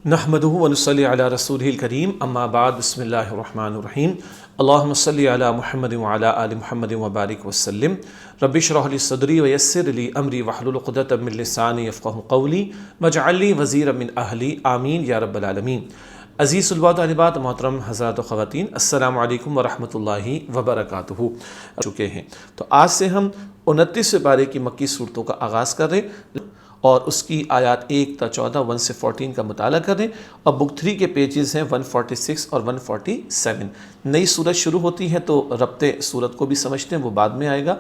نحمده ونصلي على رسوله الكريم اما بعد بسم الله الرحمن الرحیم اللهم صل على محمد وعلى آل محمد وبارک وسلم رب اشرح لي صدری ويسر لي امری واحلل عقدۃ من لسانی یفقهوا قولی واجعل لي وزیرا من اہلی آمین یا رب العالمین۔ عزیز البات طالبات، محترم حضرات و خواتین، السلام علیکم ورحمۃ اللہ وبرکاتہ۔ چکے ہیں تو آج سے ہم 29 پارے کی مکی صورتوں کا آغاز کر رہے ہیں اور اس کی آیات 1 تا 14 1 سے 14 کا مطالعہ کر رہے ہیں، اور بک 3 کے پیجز ہیں 146 اور 147۔ نئی صورت شروع ہوتی ہے تو ربط صورت کو بھی سمجھتے ہیں، وہ بعد میں آئے گا،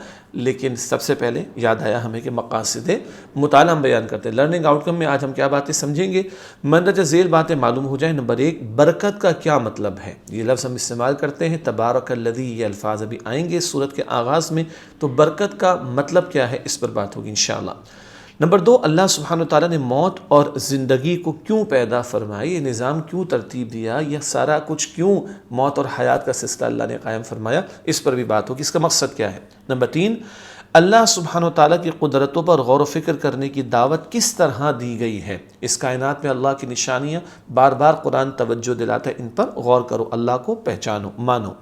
لیکن سب سے پہلے یاد آیا ہمیں کہ مقاصد مطالعہ ہم بیان کرتے ہیں۔ لرننگ آؤٹ کم میں آج ہم کیا باتیں سمجھیں گے، مندرجہ ذیل باتیں معلوم ہو جائیں۔ نمبر 1، برکت کا کیا مطلب ہے؟ یہ لفظ ہم استعمال کرتے ہیں، تبارک الذی، یہ الفاظ ابھی آئیں گے صورت کے آغاز میں، تو برکت کا مطلب کیا ہے اس پر بات ہوگی انشاءاللہ۔ نمبر 2، اللہ سبحانہ وتعالیٰ نے موت اور زندگی کو کیوں پیدا فرمائی، یہ نظام کیوں ترتیب دیا، یہ سارا کچھ کیوں موت اور حیات کا سلسلہ اللہ نے قائم فرمایا، اس پر بھی بات ہوگی، اس کا مقصد کیا ہے۔ نمبر 3، اللہ سبحانہ وتعالیٰ کی قدرتوں پر غور و فکر کرنے کی دعوت کس طرح دی گئی ہے۔ اس کائنات میں اللہ کی نشانیاں بار بار قرآن توجہ دلاتا ہے، ان پر غور کرو، اللہ کو پہچانو، مانو۔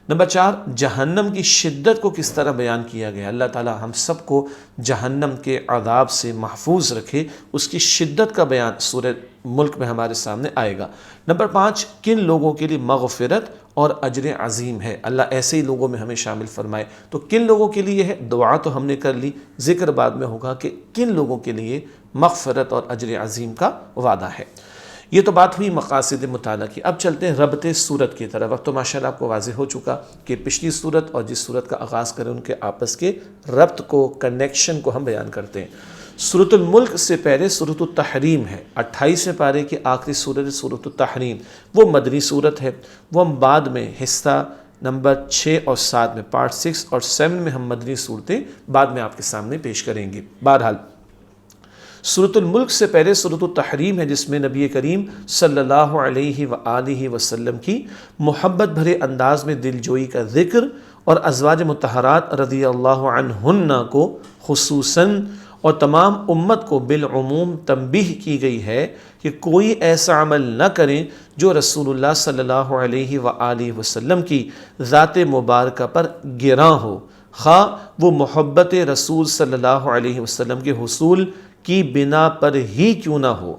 نمبر 4، جہنم کی شدت کو کس طرح بیان کیا گیا۔ اللہ تعالی ہم سب کو جہنم کے عذاب سے محفوظ رکھے، اس کی شدت کا بیان سورہ ملک میں ہمارے سامنے آئے گا۔ نمبر 5، کن لوگوں کے لیے مغفرت اور اجر عظیم ہے، اللہ ایسے ہی لوگوں میں ہمیں شامل فرمائے۔ تو کن لوگوں کے لیے ہے، دعا تو ہم نے کر لی، ذکر بعد میں ہوگا کہ کن لوگوں کے لیے مغفرت اور اجر عظیم کا وعدہ ہے۔ یہ تو بات ہوئی مقاصد مطالعہ کی۔ اب چلتے ہیں ربط صورت کی طرف۔ اب تو ماشاءاللہ آپ کو واضح ہو چکا کہ پچھلی صورت اور جس صورت کا آغاز کریں ان کے آپس کے ربط کو، کنیکشن کو ہم بیان کرتے ہیں۔ سورۃ الملک سے پہلے سورۃ التحریم ہے، 28ویں پارے کی آخری صورت سورۃ التحریم، وہ مدنی صورت ہے، وہ ہم بعد میں حصہ نمبر 6 اور 7 میں، پارٹ 6 اور 7 میں ہم مدنی صورتیں بعد میں آپ کے سامنے پیش کریں گے۔ بہرحال سورۃ الملک سے پہلے سورۃ التحریم ہے، جس میں نبی کریم صلی اللہ علیہ وآلہ وسلم کی محبت بھرے انداز میں دل جوئی کا ذکر اور ازواج مطہرات رضی اللہ عنہن کو خصوصاً اور تمام امت کو بالعموم تنبیہ کی گئی ہے کہ کوئی ایسا عمل نہ کریں جو رسول اللہ صلی اللہ علیہ وآلہ وسلم کی ذات مبارکہ پر گراں ہو، خواہ وہ محبت رسول صلی اللہ علیہ وسلم کے حصول کی بنا پر ہی کیوں نہ ہو۔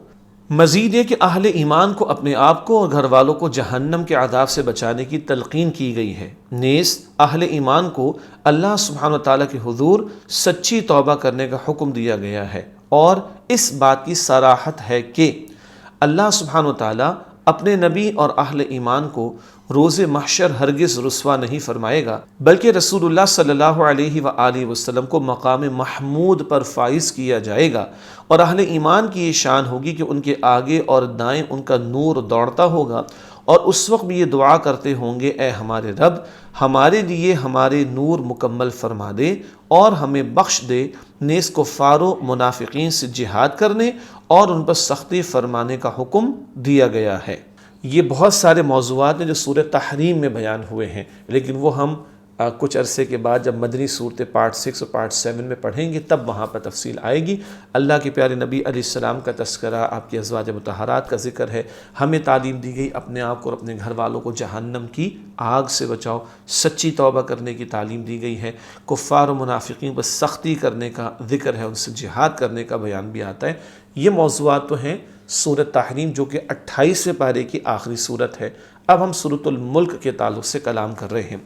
مزید یہ کہ اہل ایمان کو اپنے آپ کو اور گھر والوں کو جہنم کے عذاب سے بچانے کی تلقین کی گئی ہے۔ نیز اہل ایمان کو اللہ سبحانہ وتعالیٰ کے حضور سچی توبہ کرنے کا حکم دیا گیا ہے، اور اس بات کی صراحت ہے کہ اللہ سبحانہ وتعالیٰ اپنے نبی اور اہل ایمان کو روز محشر ہرگز رسوا نہیں فرمائے گا، بلکہ رسول اللہ صلی اللہ علیہ وآلہ وسلم کو مقام محمود پر فائز کیا جائے گا، اور اہل ایمان کی یہ شان ہوگی کہ ان کے آگے اور دائیں ان کا نور دوڑتا ہوگا، اور اس وقت بھی یہ دعا کرتے ہوں گے، اے ہمارے رب، ہمارے لیے ہمارے نور مکمل فرما دے اور ہمیں بخش دے۔ نیز کفار و منافقین سے جہاد کرنے اور ان پر سختی فرمانے کا حکم دیا گیا ہے۔ یہ بہت سارے موضوعات ہیں جو سورہ تحریم میں بیان ہوئے ہیں، لیکن وہ ہم کچھ عرصے کے بعد جب مدنی صورتیں پارٹ 6 اور پارٹ 7 میں پڑھیں گے تب وہاں پر تفصیل آئے گی۔ اللہ کے پیارے نبی علیہ السلام کا تذکرہ، آپ کی ازواج مطہرات کا ذکر ہے، ہمیں تعلیم دی گئی اپنے آپ کو اور اپنے گھر والوں کو جہنم کی آگ سے بچاؤ، سچی توبہ کرنے کی تعلیم دی گئی ہے، کفار و منافقین پر سختی کرنے کا ذکر ہے، ان سے جہاد کرنے کا بیان بھی آتا ہے۔ یہ موضوعات تو ہیں سورۃ تحریم، جو کہ 28ویں پارے کی آخری صورت ہے۔ اب ہم سورۃ الملک کے تعلق سے کلام کر رہے ہیں،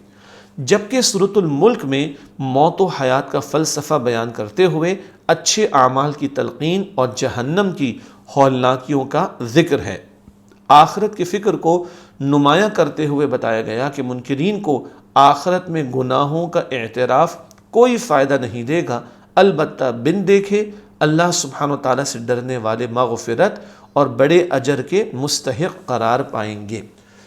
جبکہ سورۃ الملک میں موت و حیات کا فلسفہ بیان کرتے ہوئے اچھے اعمال کی تلقین اور جہنم کی ہولناکیوں کا ذکر ہے۔ آخرت کی فکر کو نمایاں کرتے ہوئے بتایا گیا کہ منکرین کو آخرت میں گناہوں کا اعتراف کوئی فائدہ نہیں دے گا، البتہ بن دیکھے اللہ سبحانہ وتعالیٰ سے ڈرنے والے مغفرت اور بڑے اجر کے مستحق قرار پائیں گے۔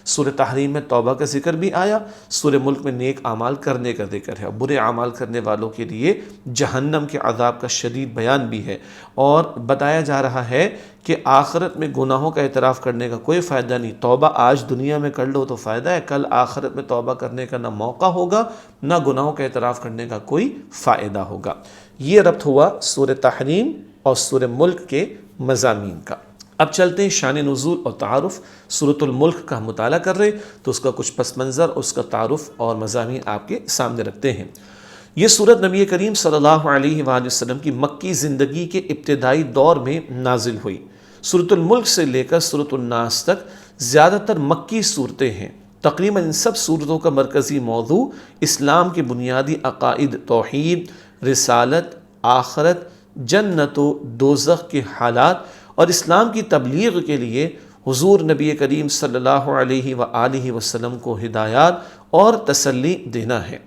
سورہ تحریم میں توبہ کا ذکر بھی آیا، سورہ ملک میں نیک اعمال کرنے کا ذکر ہے، اور برے اعمال کرنے والوں کے لیے جہنم کے عذاب کا شدید بیان بھی ہے، اور بتایا جا رہا ہے کہ آخرت میں گناہوں کا اعتراف کرنے کا کوئی فائدہ نہیں۔ توبہ آج دنیا میں کر لو تو فائدہ ہے، کل آخرت میں توبہ کرنے کا نہ موقع ہوگا نہ گناہوں کا اعتراف کرنے کا کوئی فائدہ ہوگا۔ یہ ربط ہوا سورہ تحریم اور سورہ ملک کے مضامین کا۔ اب چلتے ہیں شان نزول اور تعارف۔ سورۃ الملک کا ہم مطالعہ کر رہے تو اس کا کچھ پس منظر، اس کا تعارف اور مضامین آپ کے سامنے رکھتے ہیں۔ یہ سورت نبی کریم صلی اللہ علیہ وآلہ وسلم کی مکی زندگی کے ابتدائی دور میں نازل ہوئی۔ سورۃ الملک سے لے کر سورۃ الناس تک زیادہ تر مکی صورتیں ہیں۔ تقریباً ان سب صورتوں کا مرکزی موضوع اسلام کے بنیادی عقائد، توحید، رسالت، آخرت، جنت و دوزخ کے حالات اور اسلام کی تبلیغ کے لیے حضور نبی کریم صلی اللہ علیہ وآلہ وسلم کو ہدایات اور تسلی دینا ہے۔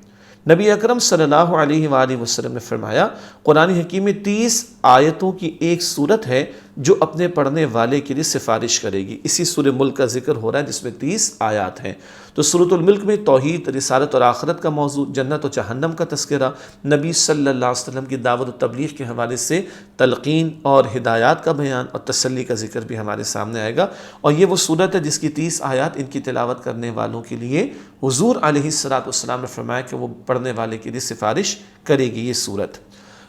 نبی اکرم صلی اللہ علیہ وآلہ وسلم نے فرمایا، قرآن حکیم میں 30 آیتوں کی ایک صورت ہے جو اپنے پڑھنے والے کے لیے سفارش کرے گی۔ اسی سورہ ملک کا ذکر ہو رہا ہے جس میں 30 آیات ہیں۔ تو سورۃ الملک میں توحید، رسالت اور آخرت کا موضوع، جنت و جہنم کا تذکرہ، نبی صلی اللہ علیہ وسلم کی دعوت و تبلیغ کے حوالے سے تلقین اور ہدایات کا بیان اور تسلی کا ذکر بھی ہمارے سامنے آئے گا۔ اور یہ وہ صورت ہے جس کی 30 آیات ان کی تلاوت کرنے والوں کے لیے حضور علیہ السلام نے فرمایا کہ وہ پڑھنے والے کے لیے سفارش کرے گی یہ صورت،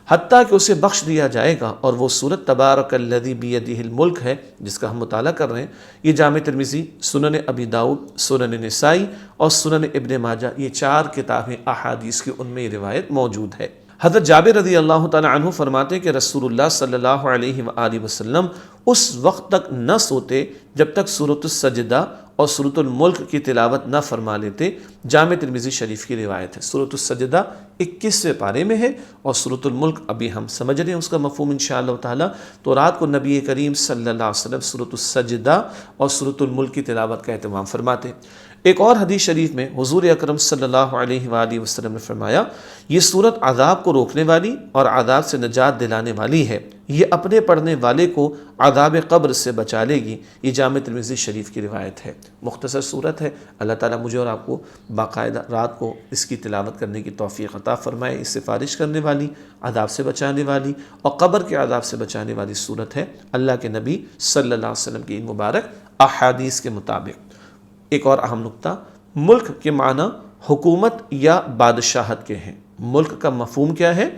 حتیٰ کہ اسے بخش دیا جائے گا۔ اور وہ صورت تبارک الذی بیدہ الملک ہے جس کا ہم مطالعہ کر رہے ہیں۔ یہ جامع ترمذی، سنن ابی داؤد، سنن نسائی اور سنن ابن ماجہ، یہ 4 کتابیں احادیث کی ان میں یہ روایت موجود ہے۔ حضرت جابر رضی اللہ تعالی عنہ فرماتے ہیں کہ رسول اللہ صلی اللہ علیہ وآلہ وسلم اس وقت تک نہ سوتے جب تک سورۃ السجدہ اور سورۃ الملک کی تلاوت نہ فرما لیتے۔ جامع ترمذی شریف کی روایت ہے۔ سورۃ السجدہ 21ویں پارے میں ہے اور سورۃ الملک ابھی ہم سمجھ رہے ہیں اس کا مفہوم انشاءاللہ تعالی۔ تو رات کو نبی کریم صلی اللہ علیہ وسلم سورۃ السجدہ اور سورۃ الملک کی تلاوت کا اہتمام فرماتے۔ ایک اور حدیث شریف میں حضور اکرم صلی اللہ علیہ وآلہ وسلم نے فرمایا، یہ سورت عذاب کو روکنے والی اور عذاب سے نجات دلانے والی ہے، یہ اپنے پڑھنے والے کو عذاب قبر سے بچا لے گی۔ یہ جامع ترمذی شریف کی روایت ہے۔ مختصر صورت ہے۔ اللہ تعالیٰ مجھے اور آپ کو باقاعدہ رات کو اس کی تلاوت کرنے کی توفیق عطا فرمائے۔ اس سفارش کرنے والی، عذاب سے بچانے والی اور قبر کے عذاب سے بچانے والی صورت ہے اللہ کے نبی صلی اللہ علیہ وسلم کی ان مبارک احادیث کے مطابق۔ ایک اور اہم نقطہ، ملک کے معنی حکومت یا بادشاہت کے ہیں۔ ملک کا مفہوم کیا ہے؟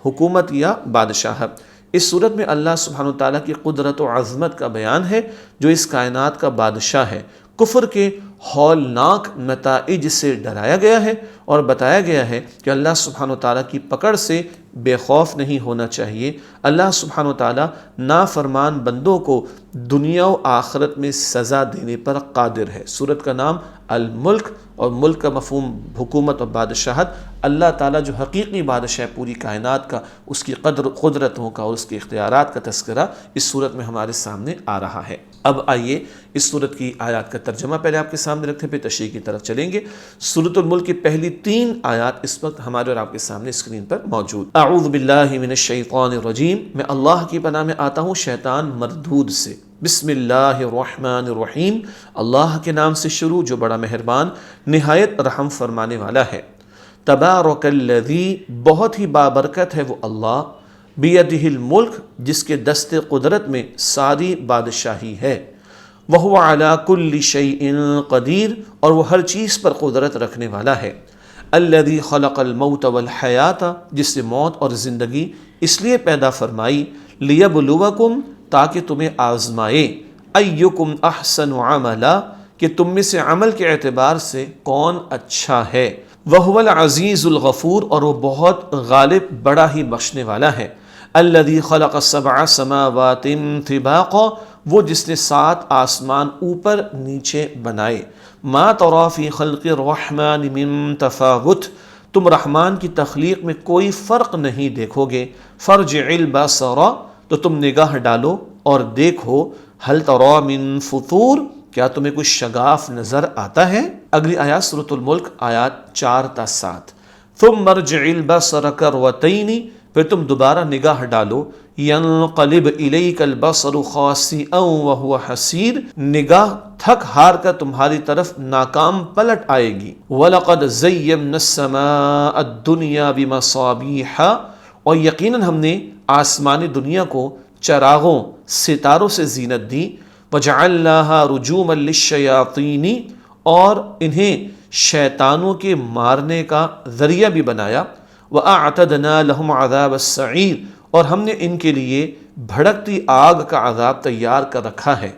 حکومت یا بادشاہت۔ اس صورت میں اللہ سبحانہ وتعالیٰ کی قدرت و عظمت کا بیان ہے جو اس کائنات کا بادشاہ ہے۔ کفر کے ہولناک نتائج سے ڈرایا گیا ہے اور بتایا گیا ہے کہ اللہ سبحانہ وتعالیٰ کی پکڑ سے بے خوف نہیں ہونا چاہیے۔ اللہ سبحانہ وتعالیٰ نافرمان بندوں کو دنیا و آخرت میں سزا دینے پر قادر ہے۔ سورت کا نام الملک اور ملک کا مفہوم حکومت اور بادشاہت۔ اللہ تعالیٰ جو حقیقی بادشاہ ہے پوری کائنات کا، اس کی قدرتوں کا اور اس کے اختیارات کا تذکرہ اس صورت میں ہمارے سامنے آ رہا ہے۔ اب آئیے اس صورت کی آیات کا ترجمہ پہلے آپ کے سامنے رکھتے ہیں، پھر تشریح کی طرف چلیں گے۔ سورۃ الملک کی پہلی 3 آیات اس وقت ہمارے اور آپ کے سامنے اسکرین پر موجود۔ اعوذ باللہ من الشیطان الرجیم، میں اللہ کی پناہ میں آتا ہوں شیطان مردود سے۔ بسم اللہ الرحمن الرحیم، اللہ کے نام سے شروع جو بڑا مہربان نہایت رحم فرمانے والا ہے۔ تبارک الذی، بہت ہی بابرکت ہے وہ اللہ، بیدہ الملک، جس کے دست قدرت میں ساری بادشاہی ہے، وہو علی کل شیء قدیر، اور وہ ہر چیز پر قدرت رکھنے والا ہے۔ الذی خلق الموت والحیات، جس سے موت اور زندگی اس لیے پیدا فرمائی، لیبلوکم، تاکہ تمہیں آزمائے، ایکم احسن عملا، کہ تم میں سے عمل کے اعتبار سے کون اچھا ہے، وہو العزیز الغفور، اور وہ بہت غالب بڑا ہی بخشنے والا ہے۔ الذی خلق 7 سماوات طباقا، وہ جس نے 7 آسمان اوپر نیچے بنائے۔ ما تری فی خلق الرحمن من تفاوت، تم رحمان کی تخلیق میں کوئی فرق نہیں دیکھو گے۔ فرجع البصر، تو تم نگاہ ڈالو اور دیکھو، هل تری من فطور، کیا تمہیں کوئی شگاف نظر آتا ہے؟ اگلی آیات سورۃ الملک آیات 4 تا 7۔ ثم ارجع البصر کرتین، پھر تم دوبارہ نگاہ ڈالو، ینقلب الیک البصر خاسئا وهو حسیر، نگاہ تھک ہار کر تمہاری طرف ناکام پلٹ آئے گی۔ وَلَقَدْ زَيَّنَّا السَّمَاءَ الدُّنْيَا بِمَصَابِيحَ، اور یقیناً ہم نے آسمانی دنیا کو چراغوں ستاروں سے زینت دی۔ وَجَعَلْنَاهَا رُجُومًا لِلشَّيَاطِينِ، اور انہیں شیطانوں کے مارنے کا ذریعہ بھی بنایا۔ وَأَعْتَدْنَا لَهُمْ عَذَابَ السَّعِيرِ، اور ہم نے ان کے لیے بھڑکتی آگ کا عذاب تیار کر رکھا ہے۔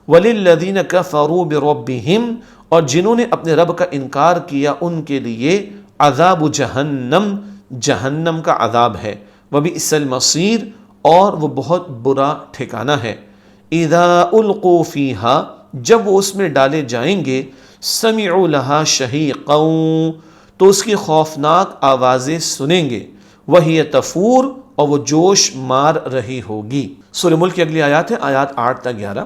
وَلِلَّذِينَ كَفَرُوا بِرَبِّهِمْ، اور جنہوں نے اپنے رب کا انکار کیا ان کے لیے عذاب جہنم، جہنم کا عذاب ہے۔ وَبِئْسَ الْمَصِيرُ، اور وہ بہت برا ٹھکانہ ہے۔ اِذَا أُلْقُوا فِيهَا، جب وہ اس میں ڈالے جائیں گے، سَمِعُوا لَهَا شَهِيقًا، تو اس کی خوفناک آوازیں سنیں گے، وَهِيَ تَفُورُ، اور وہ جوش مار رہی ہوگی۔ سورہ ملک کی اگلی آیات ہے، آیات 8 تا 11۔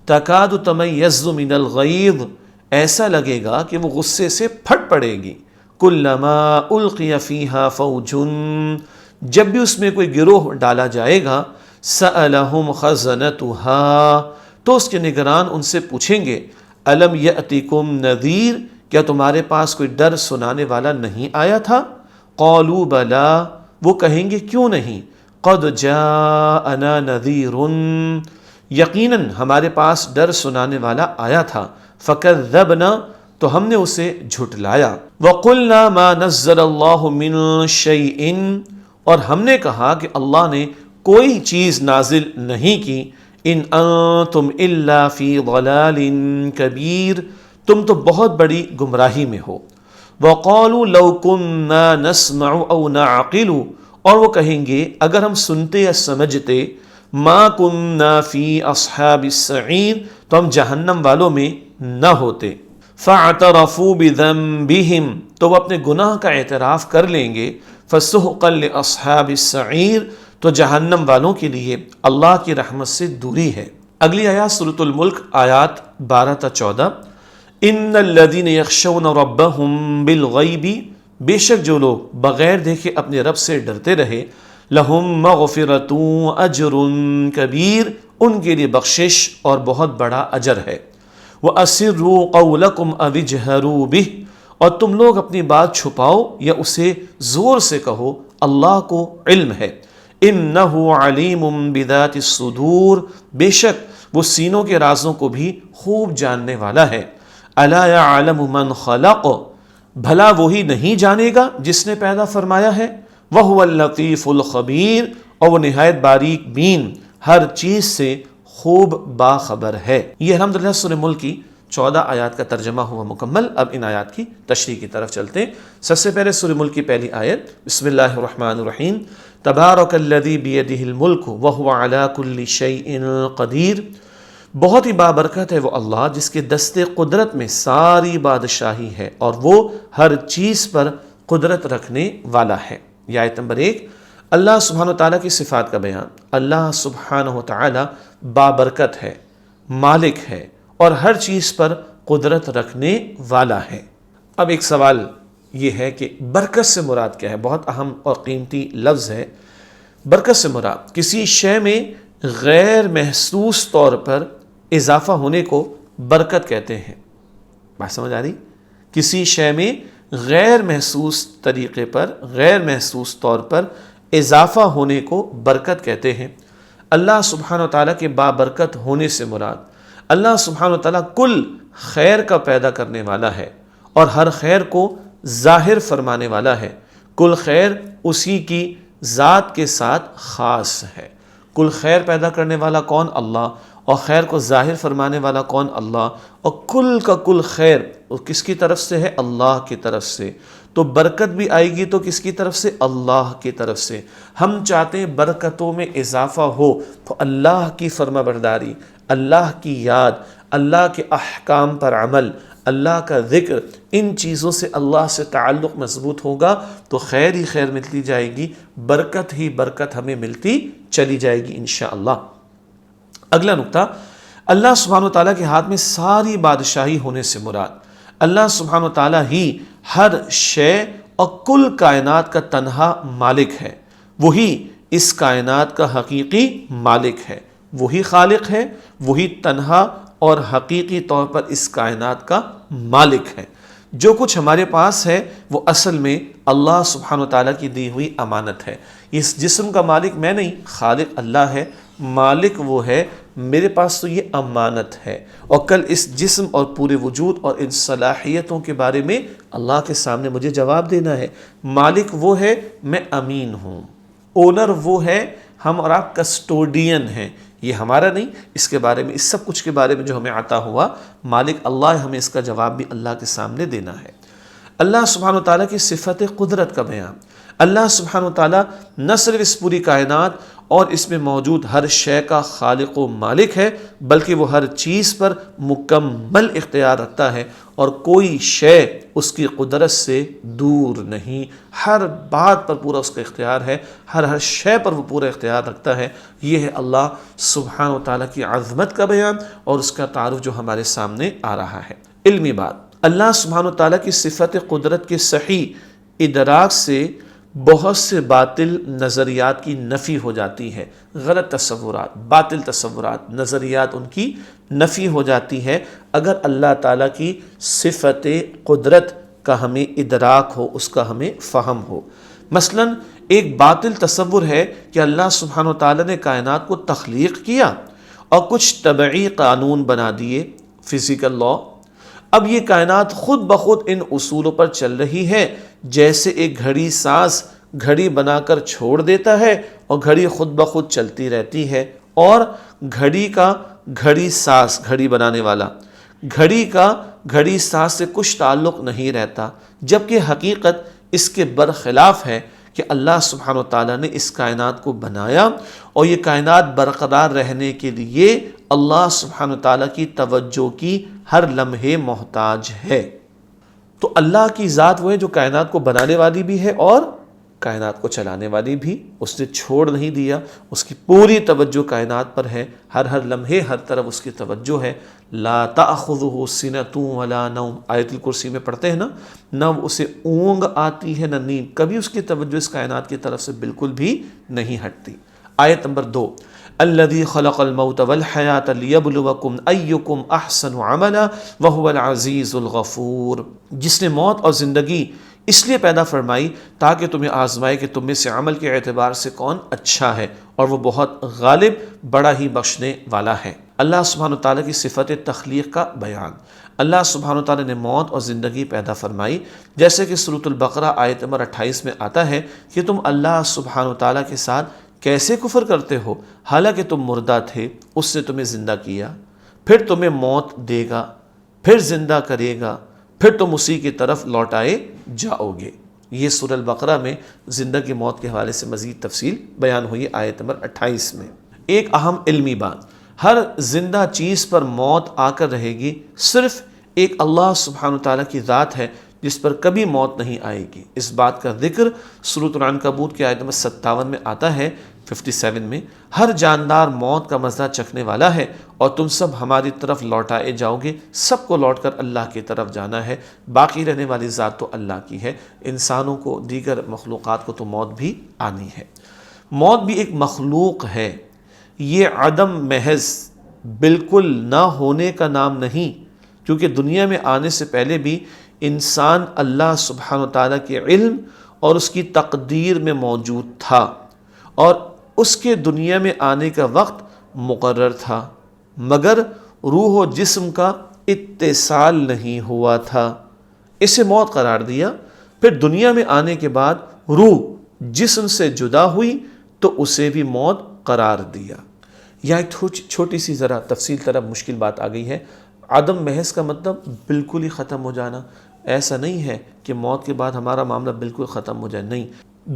تَكَادُ تَمَيَّزُ مِنَ الْغَيْظِ، ایسا لگے گا کہ وہ غصے سے پھٹ پڑے گی۔ كُلَّمَا أُلْقِيَ فِيهَا فَوْجٌ، جب بھی اس میں کوئی گروہ ڈالا جائے گا، سَأَلَهُمْ خَزَنَتُهَا، تو اس کے نگران ان سے پوچھیں گے، أَلَمْ يَأْتِكُمْ نَذِيرٌ، کیا تمہارے پاس کوئی ڈر سنانے والا نہیں آیا تھا؟ قَالُوا بَلَىٰ، وہ کہیں گے کیوں نہیں، قَدْ جَاءَنَا نَذِيرٌ، یقیناً ہمارے پاس ڈر سنانے والا آیا تھا۔ فَكَذَّبْنَا، تو ہم نے اسے جھٹلایا۔ وَقُلْنَا مَا نَزَّلَ اللَّهُ مِن شَيْءٍ، اور ہم نے کہا کہ اللہ نے کوئی چیز نازل نہیں کی، ان انتم الا فی ضلال کبیر، تم تو بہت بڑی گمراہی میں ہو۔ وقالوا لو كنا نسمع او نعقل، اور وہ کہیں گے اگر ہم سنتے یا سمجھتے، ما كنا فی اصحاب السعیر، تو ہم جہنم والوں میں نہ ہوتے۔ فاعترفوا بذنبهم، تو وہ اپنے گناہ کا اعتراف کر لیں گے۔ فسحقا لاصحاب السعیر، تو جہنم والوں کے لیے اللہ کی رحمت سے دوری ہے۔ اگلی آیات سورۃ الملک، آیات 12 تا 14۔ ان الذین یخشون ربهم بالغیب، بے شک جو لوگ بغیر دیکھے اپنے رب سے ڈرتے رہے، لہم مغفرۃ اجر کبیر، ان کے لیے بخشش اور بہت بڑا اجر ہے۔ وَأَسِرُّوا قَوْلَكُمْ أَوِ اجْهَرُوا بِهِ، اور تم لوگ اپنی بات چھپاؤ یا اسے زور سے کہو، اللہ کو علم ہے۔ إِنَّهُ عَلِيمٌ بِذَاتِ الصُّدُورِ، بے شک وہ سینوں کے رازوں کو بھی خوب جاننے والا ہے۔ أَلَا يَعْلَمُ مَنْ خَلَقَ، بھلا وہی نہیں جانے گا جس نے پیدا فرمایا ہے۔ وَهُوَ اللَّطِيفُ الْخَبِيرُ، اور وہ نہایت باریک بین، ہر چیز سے خوب باخبر ہے۔ یہ الحمدللہ سورہ ملک کی 14 آیات کا ترجمہ ہوا مکمل۔ اب ان آیات کی تشریح کی طرف چلتے ہیں۔ سب سے پہلے سورہ ملک کی پہلی آیت، بسم اللہ الرحمن الرحیم، تبارک الذی بیدہ الملک وہو علی کل شیء قدیر، بہت ہی بابرکت ہے وہ اللہ جس کے دست قدرت میں ساری بادشاہی ہے اور وہ ہر چیز پر قدرت رکھنے والا ہے۔ یہ آیت نمبر 1، اللہ سبحانہ وتعالیٰ کی صفات کا بیان۔ اللہ سبحانہ وتعالیٰ بابرکت ہے، مالک ہے اور ہر چیز پر قدرت رکھنے والا ہے۔ اب ایک سوال یہ ہے کہ برکت سے مراد کیا ہے؟ بہت اہم اور قیمتی لفظ ہے۔ برکت سے مراد کسی شے میں غیر محسوس طور پر اضافہ ہونے کو برکت کہتے ہیں۔ بات سمجھ آ رہی؟ کسی شے میں غیر محسوس طریقے پر، غیر محسوس طور پر اضافہ ہونے کو برکت کہتے ہیں۔ اللہ سبحانہ وتعالیٰ کے بابرکت ہونے سے مراد اللہ سبحانہ وتعالیٰ کل خیر کا پیدا کرنے والا ہے اور ہر خیر کو ظاہر فرمانے والا ہے۔ کل خیر اسی کی ذات کے ساتھ خاص ہے۔ کل خیر پیدا کرنے والا کون؟ اللہ، اور خیر کو ظاہر فرمانے والا کون؟ اللہ، اور کل کا کل خیر کس کی طرف سے ہے؟ اللہ کی طرف سے۔ تو برکت بھی آئے گی تو کس کی طرف سے؟ اللہ کی طرف سے۔ ہم چاہتے ہیں برکتوں میں اضافہ ہو تو اللہ کی فرما برداری، اللہ کی یاد، اللہ کے احکام پر عمل، اللہ کا ذکر، ان چیزوں سے اللہ سے تعلق مضبوط ہوگا تو خیر ہی خیر ملتی جائے گی، برکت ہی برکت ہمیں ملتی چلی جائے گی انشاءاللہ۔ اگلا نقطہ، اللہ سبحانہ وتعالیٰ کے ہاتھ میں ساری بادشاہی ہونے سے مراد اللہ سبحانہ وتعالیٰ ہی ہر شے اور کل کائنات کا تنہا مالک ہے۔ وہی اس کائنات کا حقیقی مالک ہے، وہی خالق ہے، وہی تنہا اور حقیقی طور پر اس کائنات کا مالک ہے۔ جو کچھ ہمارے پاس ہے وہ اصل میں اللہ سبحانہ وتعالیٰ کی دی ہوئی امانت ہے۔ اس جسم کا مالک میں نہیں، خالق اللہ ہے، مالک وہ ہے، میرے پاس تو یہ امانت ہے، اور کل اس جسم اور پورے وجود اور ان صلاحیتوں کے بارے میں اللہ کے سامنے مجھے جواب دینا ہے۔ مالک وہ ہے، میں امین ہوں، اونر وہ ہے، ہم اور آپ کسٹوڈین ہیں، یہ ہمارا نہیں، اس کے بارے میں، اس سب کچھ کے بارے میں جو ہمیں عطا ہوا مالک اللہ، ہمیں اس کا جواب بھی اللہ کے سامنے دینا ہے۔ اللہ سبحانہ وتعالیٰ کی صفت قدرت کا بیان۔ اللہ سبحانہ وتعالیٰ نہ صرف اس پوری کائنات اور اس میں موجود ہر شے کا خالق و مالک ہے، بلکہ وہ ہر چیز پر مکمل اختیار رکھتا ہے اور کوئی شے اس کی قدرت سے دور نہیں، ہر بات پر پورا اس کا اختیار ہے، ہر شے پر وہ پورا اختیار رکھتا ہے۔ یہ ہے اللہ سبحانہ وتعالیٰ کی عظمت کا بیان اور اس کا تعارف جو ہمارے سامنے آ رہا ہے۔ علمی بات، اللہ سبحانہ وتعالیٰ کی صفت قدرت کے صحیح ادراک سے بہت سے باطل نظریات کی نفی ہو جاتی ہے، غلط تصورات، باطل تصورات، نظریات ان کی نفی ہو جاتی ہے اگر اللہ تعالیٰ کی صفت قدرت کا ہمیں ادراک ہو، اس کا ہمیں فہم ہو۔ مثلا ایک باطل تصور ہے کہ اللہ سبحانہ وتعالیٰ نے کائنات کو تخلیق کیا اور کچھ طبعی قانون بنا دیے، فزیکل لا۔ اب یہ کائنات خود بخود ان اصولوں پر چل رہی ہے، جیسے ایک گھڑی ساز گھڑی بنا کر چھوڑ دیتا ہے اور گھڑی خود بخود چلتی رہتی ہے، اور گھڑی کا گھڑی ساز، گھڑی بنانے والا، گھڑی کا گھڑی ساز سے کچھ تعلق نہیں رہتا، جبکہ حقیقت اس کے برخلاف ہے کہ اللہ سبحانہ وتعالیٰ نے اس کائنات کو بنایا اور یہ کائنات برقرار رہنے کے لیے اللہ سبحانہ وتعالیٰ کی توجہ کی ہر لمحے محتاج ہے۔ تو اللہ کی ذات وہ ہے جو کائنات کو بنانے والی بھی ہے اور کائنات کو چلانے والی بھی، اس نے چھوڑ نہیں دیا، اس کی پوری توجہ کائنات پر ہے، ہر لمحے ہر طرف اس کی توجہ ہے۔ لا تأخذہ سنۃ ولا نوم، آیت الکرسی میں پڑھتے ہیں نا، نہ اسے اونگ آتی ہے نہ نیند، کبھی اس کی توجہ اس کائنات کی طرف سے بالکل بھی نہیں ہٹتی۔ آیت نمبر 2، الذی خلق الموت والحیاۃ لیبلوکم ایکم احسن عملا وہو العزیز الغفور، جس نے موت اور زندگی اس لیے پیدا فرمائی تاکہ تمہیں آزمائے کہ تم میں سے عمل کے اعتبار سے کون اچھا ہے، اور وہ بہت غالب، بڑا ہی بخشنے والا ہے۔ اللہ سبحانہ تعالیٰ کی صفت تخلیق کا بیان۔ اللہ سبحانہ تعالیٰ نے موت اور زندگی پیدا فرمائی، جیسے کہ سورۃ البقرہ آیت نمبر 28 میں آتا ہے کہ تم اللہ سبحانہ تعالیٰ کے ساتھ کیسے کفر کرتے ہو، حالانکہ تم مردہ تھے، اس نے تمہیں زندہ کیا، پھر تمہیں موت دے گا، پھر زندہ کرے گا، پھر تم اسی کی طرف لوٹائے جاؤ گے۔ یہ سورہ البقرہ میں زندگی موت کے حوالے سے مزید تفصیل بیان ہوئی آیت نمبر 28 میں۔ ایک اہم علمی بات، ہر زندہ چیز پر موت آ کر رہے گی، صرف ایک اللہ سبحانہ تعالیٰ کی ذات ہے جس پر کبھی موت نہیں آئے گی۔ اس بات کا ذکر سورۃ العنکبوت کی آیت نمبر 57 میں آتا ہے، 57 میں، ہر جاندار موت کا مزہ چکھنے والا ہے اور تم سب ہماری طرف لوٹائے جاؤ گے، سب کو لوٹ کر اللہ کی طرف جانا ہے، باقی رہنے والی ذات تو اللہ کی ہے، انسانوں کو، دیگر مخلوقات کو تو موت بھی آنی ہے۔ موت بھی ایک مخلوق ہے، یہ عدم محض بالکل نہ ہونے کا نام نہیں، کیونکہ دنیا میں آنے سے پہلے بھی انسان اللہ سبحانہ تعالیٰ کے علم اور اس کی تقدیر میں موجود تھا، اور اس کے دنیا میں آنے کا وقت مقرر تھا، مگر روح و جسم کا اتصال نہیں ہوا تھا، اسے موت قرار دیا۔ پھر دنیا میں آنے کے بعد روح جسم سے جدا ہوئی تو اسے بھی موت قرار دیا۔ یہاں ایک چھوٹی سی ذرا تفصیل طرف مشکل بات آ گئی ہے۔ عدم محض کا مطلب بالکل ہی ختم ہو جانا، ایسا نہیں ہے کہ موت کے بعد ہمارا معاملہ بالکل ختم ہو جائے، نہیں۔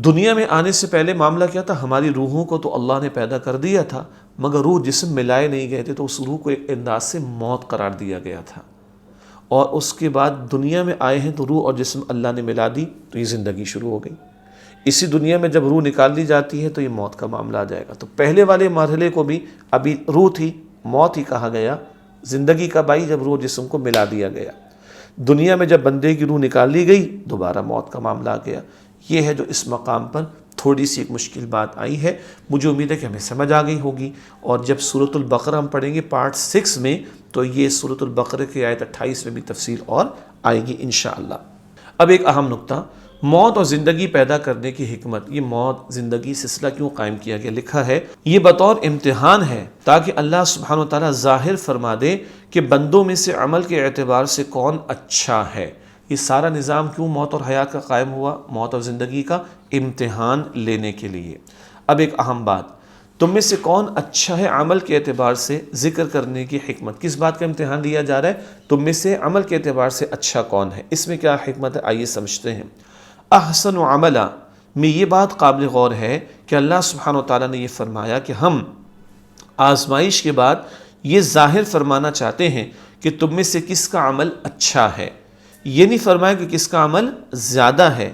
دنیا میں آنے سے پہلے معاملہ کیا تھا، ہماری روحوں کو تو اللہ نے پیدا کر دیا تھا، مگر روح جسم ملائے نہیں گئے تھے، تو اس روح کو ایک انداز سے موت قرار دیا گیا تھا، اور اس کے بعد دنیا میں آئے ہیں تو روح اور جسم اللہ نے ملا دی تو یہ زندگی شروع ہو گئی۔ اسی دنیا میں جب روح نکال دی جاتی ہے تو یہ موت کا معاملہ آ جائے گا۔ تو پہلے والے مرحلے کو بھی ابھی روح تھی، موت ہی کہا گیا، زندگی کب آئی، جب روح جسم کو ملا دیا گیا۔ دنیا میں جب بندے کی روح نکال لی گئی دوبارہ موت کا معاملہ آ گیا۔ یہ ہے جو اس مقام پر تھوڑی سی ایک مشکل بات آئی ہے، مجھے امید ہے کہ ہمیں سمجھ آ گئی ہوگی، اور جب سورۃ البقرہ ہم پڑھیں گے پارٹ 6 میں تو یہ سورۃ البقرہ کی آیت 28 میں بھی تفصیل اور آئے گی انشاءاللہ۔ اب ایک اہم نقطہ، موت اور زندگی پیدا کرنے کی حکمت، یہ موت زندگی سلسلہ کیوں قائم کیا گیا؟ لکھا ہے یہ بطور امتحان ہے تاکہ اللہ سبحانہ وتعالیٰ ظاہر فرما دے کہ بندوں میں سے عمل کے اعتبار سے کون اچھا ہے۔ یہ سارا نظام کیوں موت اور حیات کا قائم ہوا، موت اور زندگی کا امتحان لینے کے لیے۔ اب ایک اہم بات، تم میں سے کون اچھا ہے عمل کے اعتبار سے؟ ذکر کرنے کی حکمت، کس بات کا امتحان لیا جا رہا ہے؟ تم میں سے عمل کے اعتبار سے اچھا کون ہے؟ اس میں کیا حکمت ہے، آئیے سمجھتے ہیں۔ احسن عملا میں یہ بات قابل غور ہے کہ اللہ سبحانہ و تعالیٰ نے یہ فرمایا کہ ہم آزمائش کے بعد یہ ظاہر فرمانا چاہتے ہیں کہ تم میں سے کس کا عمل اچھا ہے، یہ نہیں فرمایا کہ کس کا عمل زیادہ ہے۔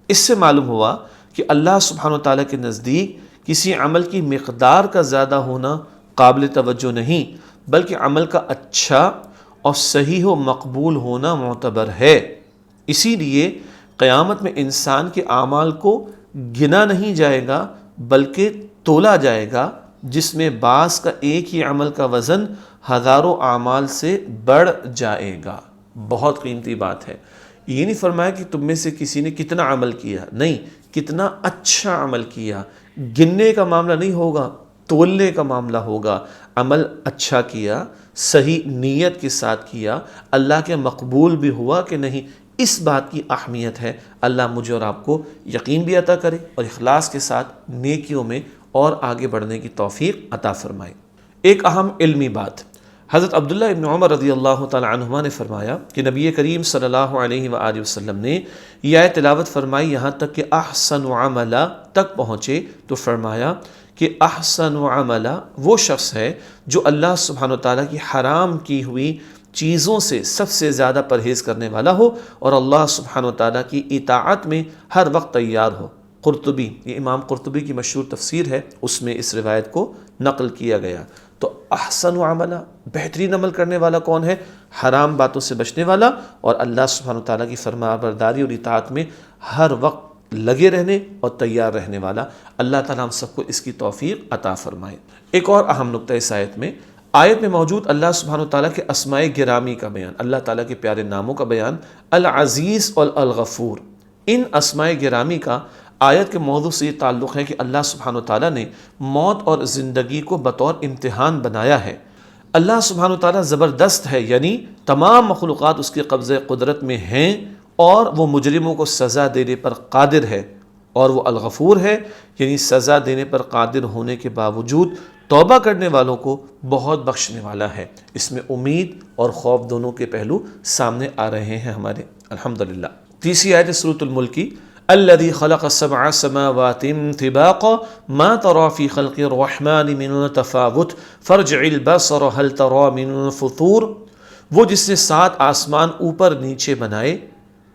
اس سے معلوم ہوا کہ اللہ سبحانہ و تعالیٰ کے نزدیک کسی عمل کی مقدار کا زیادہ ہونا قابل توجہ نہیں، بلکہ عمل کا اچھا اور صحیح و مقبول ہونا معتبر ہے۔ اسی لیے قیامت میں انسان کے اعمال کو گنا نہیں جائے گا بلکہ تولا جائے گا، جس میں بعض کا ایک ہی عمل کا وزن ہزاروں اعمال سے بڑھ جائے گا۔ بہت قیمتی بات ہے، یہ نہیں فرمایا کہ تم میں سے کسی نے کتنا عمل کیا، نہیں، کتنا اچھا عمل کیا۔ گننے کا معاملہ نہیں ہوگا، تولنے کا معاملہ ہوگا۔ عمل اچھا کیا، صحیح نیت کے ساتھ کیا، اللہ کے مقبول بھی ہوا کہ نہیں، اس بات کی اہمیت ہے۔ اللہ مجھے اور آپ کو یقین بھی عطا کرے اور اخلاص کے ساتھ نیکیوں میں اور آگے بڑھنے کی توفیق عطا فرمائے۔ ایک اہم علمی بات، حضرت عبداللہ ابن عمر رضی اللہ تعالی عنہما نے فرمایا کہ نبی کریم صلی اللہ علیہ وآلہ وسلم نے یہ آیت تلاوت فرمائی یہاں تک کہ احسن عملا تک پہنچے تو فرمایا کہ احسن عملا وہ شخص ہے جو اللہ سبحانہ وتعالیٰ کی حرام کی ہوئی چیزوں سے سب سے زیادہ پرہیز کرنے والا ہو اور اللہ سبحانہ وتعالیٰ کی اطاعت میں ہر وقت تیار ہو۔ قرطبی، یہ امام قرطبی کی مشہور تفسیر ہے، اس میں اس روایت کو نقل کیا گیا۔ تو احسن عملا، بہترین عمل کرنے والا کون ہے؟ حرام باتوں سے بچنے والا اور اللہ سبحانہ وتعالیٰ کی فرما برداری اور اطاعت میں ہر وقت لگے رہنے اور تیار رہنے والا۔ اللہ تعالیٰ ہم سب کو اس کی توفیق عطا فرمائے۔ ایک اور اہم نقطہ اس آیت میں موجود اللہ سبحانہ وتعالیٰ کے اسماء گرامی کا بیان، اللہ تعالیٰ کے پیارے ناموں کا بیان، العزیز اور الغفور۔ ان اسماء گرامی کا آیت کے موضوع سے یہ تعلق ہے کہ اللہ سبحانہ وتعالیٰ نے موت اور زندگی کو بطور امتحان بنایا ہے۔ اللہ سبحانہ وتعالیٰ زبردست ہے، یعنی تمام مخلوقات اس کے قبضہ قدرت میں ہیں اور وہ مجرموں کو سزا دینے پر قادر ہے، اور وہ الغفور ہے، یعنی سزا دینے پر قادر ہونے کے باوجود توبہ کرنے والوں کو بہت بخشنے والا ہے۔ اس میں امید اور خوف دونوں کے پہلو سامنے آ رہے ہیں ہمارے، الحمدللہ۔ تیسری آیت سورۃ الملک، الذی خلق سبع سماوات طباقا ما ترى في خلق الرحمن من تفاوت فارجع البصر هل ترى من فطور۔ وہ جس نے 7 آسمان اوپر نیچے بنائے،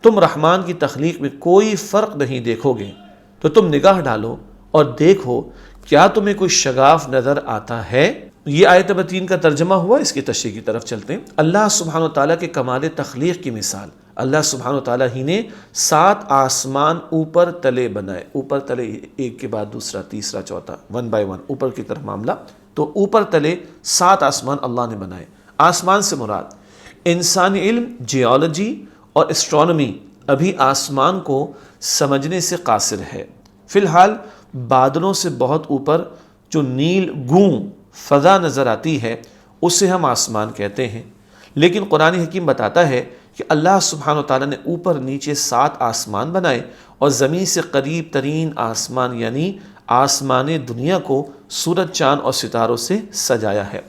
تم رحمان کی تخلیق میں کوئی فرق نہیں دیکھو گے، تو تم نگاہ ڈالو اور دیکھو کیا تمہیں کوئی شگاف نظر آتا ہے۔ یہ آیت نمبر 3 کا ترجمہ ہوا، اس کی تشریح کی طرف چلتے ہیں۔ اللہ سبحانہ وتعالیٰ کے کمال تخلیق کی مثال، اللہ سبحانہ وتعالیٰ ہی نے 7 آسمان اوپر تلے بنائے، اوپر تلے ایک کے بعد دوسرا تیسرا چوتھا، 1 بائی 1 اوپر کی طرف معاملہ، تو اوپر تلے 7 آسمان اللہ نے بنائے۔ آسمان سے مراد انسانی علم، جیولوجی اور اسٹرونومی ابھی آسمان کو سمجھنے سے قاصر ہے۔ فی الحال بادلوں سے بہت اوپر جو نیل گوں فضا نظر آتی ہے اسے ہم آسمان کہتے ہیں، لیکن قرآن حکیم بتاتا ہے کہ اللہ سبحانہ وتعالیٰ نے اوپر نیچے 7 آسمان بنائے اور زمین سے قریب ترین آسمان یعنی آسمان دنیا کو سورج، چاند اور ستاروں سے سجایا ہے۔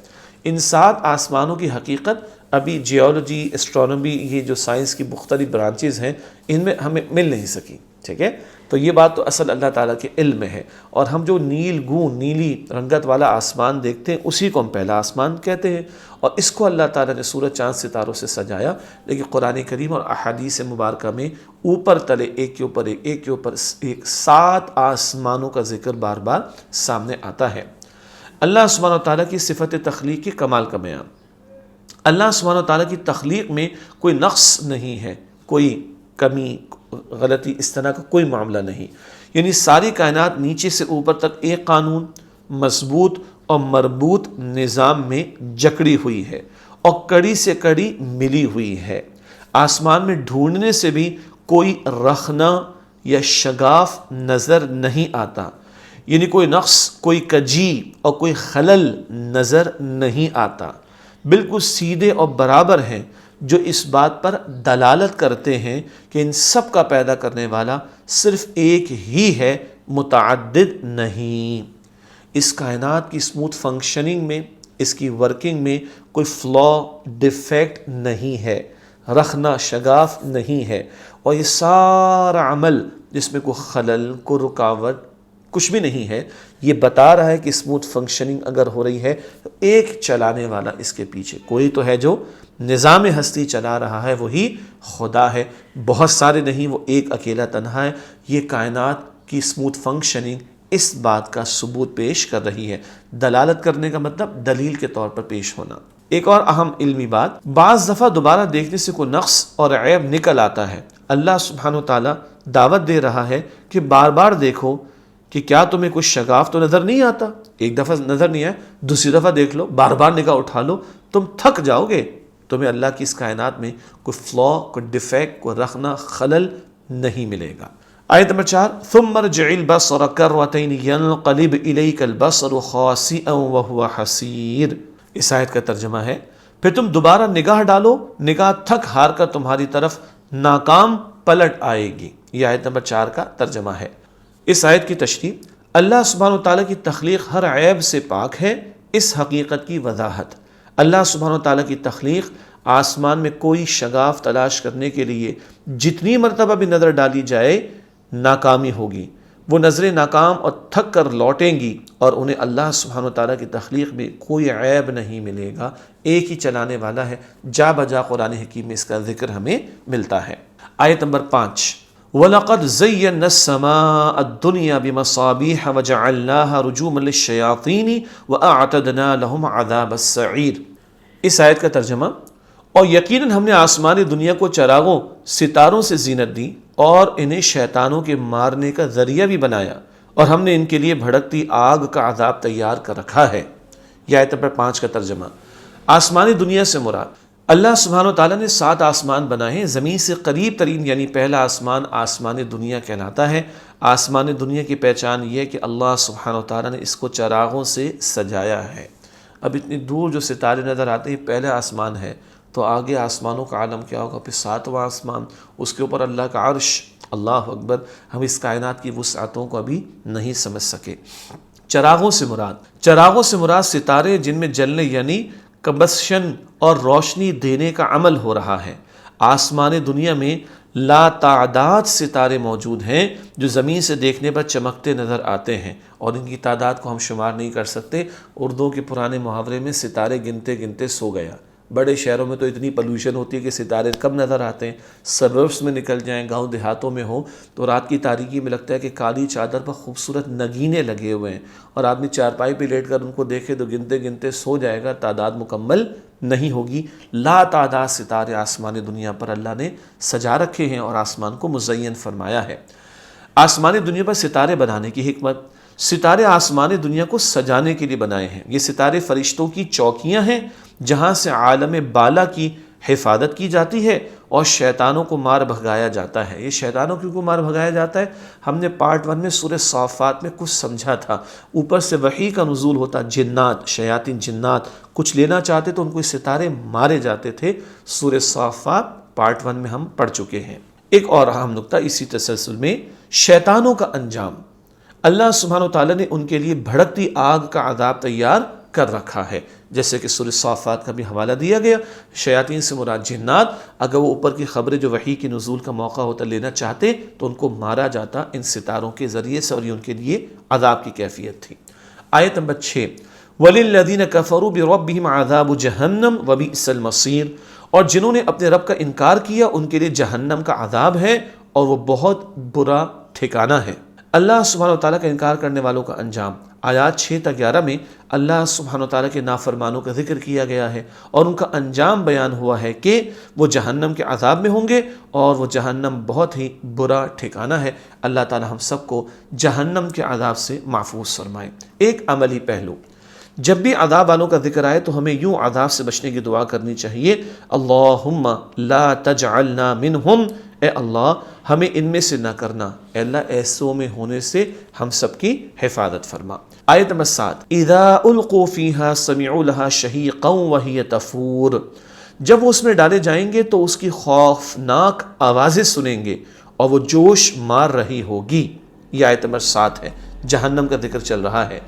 ان 7 آسمانوں کی حقیقت ابھی جیولوجی، اسٹرونومی، یہ جو سائنس کی مختلف برانچز ہیں، ان میں ہمیں مل نہیں سکی، ٹھیک ہے؟ تو یہ بات تو اصل اللہ تعالیٰ کے علم میں ہے، اور ہم جو نیل گوں، نیلی رنگت والا آسمان دیکھتے ہیں اسی کو ہم پہلا آسمان کہتے ہیں، اور اس کو اللہ تعالیٰ نے سورج، چاند، ستاروں سے سجایا۔ لیکن قرآن کریم اور احادیث مبارکہ میں اوپر تلے ایک کے اوپر ایک، ایک کے اوپر ایک 7 آسمانوں کا ذکر بار بار سامنے آتا ہے۔ اللہ سبحانہ وتعالیٰ کی صفت تخلیق کے کمال کا بیان، اللہ سبحانہ وتعالیٰ کی تخلیق میں کوئی نقص نہیں ہے، کوئی کمی، غلطی، اس طرح کا کوئی معاملہ نہیں، یعنی ساری کائنات نیچے سے اوپر تک ایک قانون، مضبوط اور مربوط نظام میں جکڑی ہوئی ہے اور کڑی سے کڑی ملی ہوئی ہے۔ آسمان میں ڈھونڈنے سے بھی کوئی رخنہ یا شگاف نظر نہیں آتا، یعنی کوئی نقص، کوئی کجی اور کوئی خلل نظر نہیں آتا، بالکل سیدھے اور برابر ہیں، جو اس بات پر دلالت کرتے ہیں کہ ان سب کا پیدا کرنے والا صرف ایک ہی ہے متعدد نہیں۔ اس کائنات کی اسموتھ فنکشننگ میں، اس کی ورکنگ میں کوئی فلا، ڈیفیکٹ نہیں ہے، رخنا شگاف نہیں ہے، اور یہ سارا عمل جس میں کوئی خلل، کوئی رکاوٹ کچھ بھی نہیں ہے، یہ بتا رہا ہے کہ اسموتھ فنکشننگ اگر ہو رہی ہے تو ایک چلانے والا اس کے پیچھے کوئی تو ہے، جو نظام ہستی چلا رہا ہے وہی خدا ہے، بہت سارے نہیں، وہ ایک اکیلا تنہا ہے۔ یہ کائنات کی اسموتھ فنکشننگ اس بات کا ثبوت پیش کر رہی ہے۔ دلالت کرنے کا مطلب دلیل کے طور پر پیش ہونا۔ ایک اور اہم علمی بات، بعض دفعہ دوبارہ دیکھنے سے کوئی نقص اور عیب نکل آتا ہے، اللہ سبحانہ و تعالیٰ دعوت دے رہا ہے کہ بار بار دیکھو کہ کیا تمہیں کوئی شگاف تو نظر نہیں آتا، ایک دفعہ نظر نہیں آئے دوسری دفعہ دیکھ لو، بار بار نگاہ اٹھا لو، تم تھک جاؤ گے، تمہیں اللہ کی اس کائنات میں کوئی فلا، کوئی ڈیفیکٹ، کوئی رخنا، خلل نہیں ملے گا۔ آیت نمبر 4، ثم ارجع البصر کرتين ينقلب اليك البصر خاسئا وهو حسير۔ اس آیت کا ترجمہ ہے پھر تم دوبارہ نگاہ ڈالو، نگاہ تھک ہار کر تمہاری طرف ناکام پلٹ آئے گی۔ یہ آیت نمبر 4 کا ترجمہ ہے۔ اس آیت کی تشریح، اللہ سبحانہ وتعالیٰ کی تخلیق ہر عیب سے پاک ہے، اس حقیقت کی وضاحت۔ اللہ سبحانہ وتعالیٰ کی تخلیق، آسمان میں کوئی شگاف تلاش کرنے کے لیے جتنی مرتبہ بھی نظر ڈالی جائے ناکامی ہوگی، وہ نظریں ناکام اور تھک کر لوٹیں گی، اور انہیں اللہ سبحانہ وتعالیٰ کی تخلیق میں کوئی عیب نہیں ملے گا، ایک ہی چلانے والا ہے۔ جا بجا قرآن حکیم میں اس کا ذکر ہمیں ملتا ہے۔ آیت نمبر 5، وَلَقَدْ زَيَّنَّا السَّمَاءَ الدُّنْيَا بِمَصَابِيحَ وَجَعَلْنَاهَا رُجُومًا لِلشَّيَاطِينِ وَأَعْتَدْنَا لَهُمْ عَذَابَ السَّعِيرِ۔ اس آیت کا ترجمہ، اور یقیناً ہم نے آسمانی دنیا کو چراغوں، ستاروں سے زینت دی، اور انہیں شیطانوں کے مارنے کا ذریعہ بھی بنایا، اور ہم نے ان کے لیے بھڑکتی آگ کا عذاب تیار کر رکھا ہے۔ یہ آیت نمبر 5 کا ترجمہ، آسمانی دنیا سے مراد اللہ سبحانہ و تعالیٰ نے 7 آسمان بنائے ہیں، زمین سے قریب ترین یعنی پہلا آسمان آسمان دنیا کہلاتا ہے۔ آسمان دنیا کی پہچان یہ ہے کہ اللہ سبحانہ و تعالیٰ نے اس کو چراغوں سے سجایا ہے۔ اب اتنی دور جو ستارے نظر آتے ہیں پہلا آسمان ہے، تو آگے آسمانوں کا عالم کیا ہوگا، پھر 7واں آسمان، اس کے اوپر اللہ کا عرش، اللہ اکبر، ہم اس کائنات کی وسعتوں کو ابھی نہیں سمجھ سکے۔ چراغوں سے مراد ستارے جن میں جلنے یعنی کمبسشن اور روشنی دینے کا عمل ہو رہا ہے۔ آسمان دنیا میں لا تعداد ستارے موجود ہیں جو زمین سے دیکھنے پر چمکتے نظر آتے ہیں، اور ان کی تعداد کو ہم شمار نہیں کر سکتے۔ اردو کے پرانے محاورے میں ستارے گنتے گنتے سو گیا۔ بڑے شہروں میں تو اتنی پولوشن ہوتی ہے کہ ستارے کم نظر آتے ہیں، سبربس میں نکل جائیں، گاؤں دیہاتوں میں ہوں تو رات کی تاریکی میں لگتا ہے کہ کالی چادر پر خوبصورت نگینے لگے ہوئے ہیں، اور آدمی چارپائی پہ لیٹ کر ان کو دیکھے تو گنتے گنتے سو جائے گا، تعداد مکمل نہیں ہوگی۔ لا تعداد ستارے آسمان دنیا پر اللہ نے سجا رکھے ہیں اور آسمان کو مزین فرمایا ہے۔ آسمانی دنیا پر ستارے بنانے کی حکمت، ستارے آسمانی دنیا کو سجانے کے لیے بنائے ہیں۔ یہ ستارے فرشتوں کی چوکیاں ہیں جہاں سے عالم بالا کی حفاظت کی جاتی ہے اور شیطانوں کو مار بھگایا جاتا ہے۔ یہ شیطانوں کو مار بھگایا جاتا ہے، ہم نے پارٹ 1 میں سورہ صافات میں کچھ سمجھا تھا۔ اوپر سے وحی کا نزول ہوتا، جنات، شیاطین جنات کچھ لینا چاہتے تو ان کو ستارے مارے جاتے تھے۔ سورہ صافات پارٹ 1 میں ہم پڑھ چکے ہیں۔ ایک اور اہم نقطہ اسی تسلسل میں، شیطانوں کا انجام، اللہ سبحانہ وتعالیٰ نے ان کے لیے بھڑکتی آگ کا عذاب تیار کر رکھا ہے، جیسے کہ سورہ صافات کا بھی حوالہ دیا گیا۔ شیاطین سے مراد جنات، اگر وہ اوپر کی خبریں جو وحی کی نزول کا موقع ہوتا لینا چاہتے تو ان کو مارا جاتا ان ستاروں کے ذریعے سے، اور یہ ان کے لیے عذاب کی کیفیت تھی۔ آیت نمبر 6، وَلِلَّذِينَ كَفَرُوا بِرَبِّهِمْ عَذَابُ جَهَنَّمَ وَبِئْسَ الْمَصِيرُ، اور جنہوں نے اپنے رب کا انکار کیا ان کے لیے جہنم کا عذاب ہے اور وہ بہت برا ٹھکانہ ہے۔ اللہ سبحانہ وتعالیٰ کا انکار کرنے والوں کا انجام، آیات 6 تا 11 میں اللہ سبحانہ وتعالیٰ کے نافرمانوں کا ذکر کیا گیا ہے اور ان کا انجام بیان ہوا ہے کہ وہ جہنم کے عذاب میں ہوں گے، اور وہ جہنم بہت ہی برا ٹھکانہ ہے۔ اللہ تعالیٰ ہم سب کو جہنم کے عذاب سے محفوظ فرمائے۔ ایک عملی پہلو، جب بھی عذاب والوں کا ذکر آئے تو ہمیں یوں عذاب سے بچنے کی دعا کرنی چاہیے، اللہم لا تجعلنا منہم، اے اللہ ہمیں ان میں سے نہ کرنا، اے اللہ ایسوں میں ہونے سے ہم سب کی حفاظت فرما۔ آیت نمبر 7، اذا القوا فیہا سمعوا لہا شہیقا وہی تفور، جب وہ اس میں ڈالے جائیں گے تو اس کی خوفناک آوازیں سنیں گے اور وہ جوش مار رہی ہوگی۔ یہ آیت نمبر 7 ہے، جہنم کا ذکر چل رہا ہے۔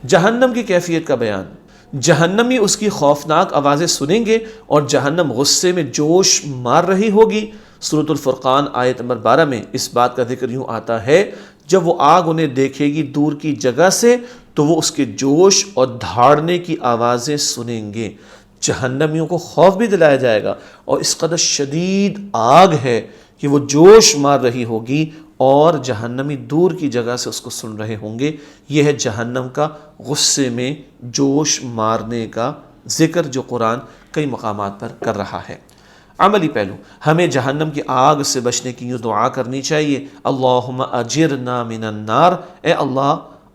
جہنم کی کیفیت کا بیان، جہنمی اس کی خوفناک آوازیں سنیں گے اور جہنم غصے میں جوش مار رہی ہوگی۔ سورۃ الفرقان آیت نمبر 12 میں اس بات کا ذکر یوں آتا ہے، جب وہ آگ انہیں دیکھے گی دور کی جگہ سے تو وہ اس کے جوش اور دھاڑنے کی آوازیں سنیں گے۔ جہنمیوں کو خوف بھی دلایا جائے گا، اور اس قدر شدید آگ ہے کہ وہ جوش مار رہی ہوگی اور جہنمی دور کی جگہ سے اس کو سن رہے ہوں گے۔ یہ ہے جہنم کا غصے میں جوش مارنے کا ذکر جو قرآن کئی مقامات پر کر رہا ہے۔ عملی پہلو، ہمیں جہنم کی آگ سے بچنے کی یوں دعا کرنی چاہیے، اللہم اجرنا من النار، اے اللہ